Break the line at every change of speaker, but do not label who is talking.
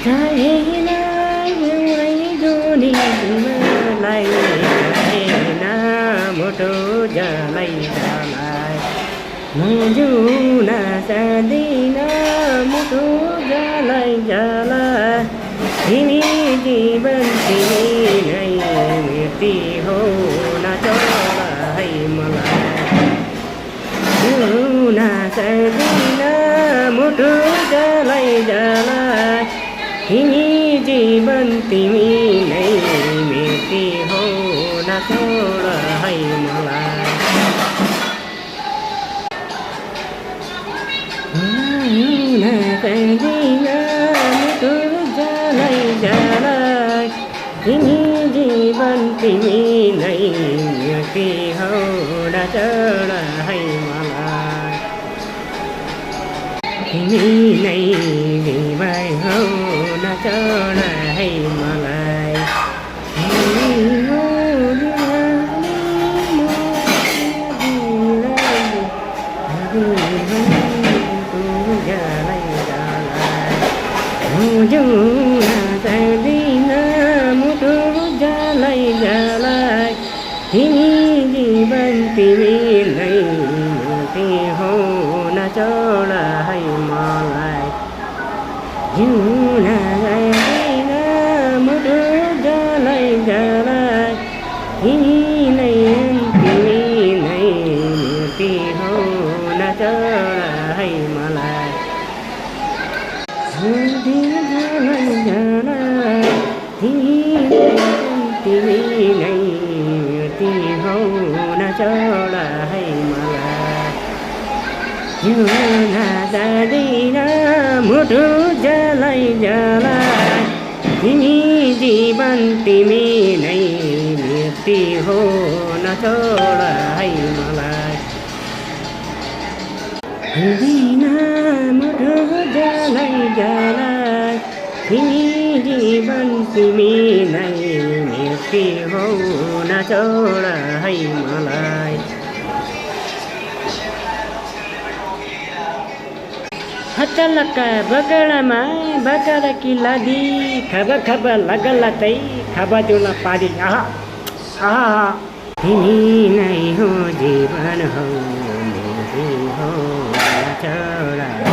चाहेन एउटै जोडी तिमीलाई चाहेन मोटो जलाई जलाई म जिउन सक्दिन मोटो जलाई जलाई तिमी जीवन तिमी नै मृत्यु हो नचोला है मलाई जिउन सक्दिन मोटो जलाई जलाई तिमी जीवन तिमी नै मृत्यु हो नचोला है मलाई जिउन सक्दिन मोटो जलाई जलाई तिमी जीवन तिमी नै मृत्यु हो नचोला है मलाई तिमी नै बिमाई हो नचोला है मलाई तिमी हो जिउन सक्दिन मोटो जलाई जलाई तिमी जीवन तिमी नै मृत्यु हो नचोला है मलाई जिउन सक्दिन मोटो जलाई जलाई तिमी नै मृत्यु हो नचोला है मलाई जलाई जलाई तिमी नै मृत्यु हो नचोला है मलाई जिउन सक्दिन मोटो जलाई जलाई तिमी जीवन तिमी नै मृत्यु हो नचोला है मलाई सक्दिन मोटो जलाई जलाई तिमी जीवन तिमी नै मृत्यु हो नचोला है मलाई हचलक्का बगडामा बगड किल्लादी खब खब लगलतै खब दिउन पारी आहा आहा तिमी नै हो जीवन हो मृत्यु हो नचोला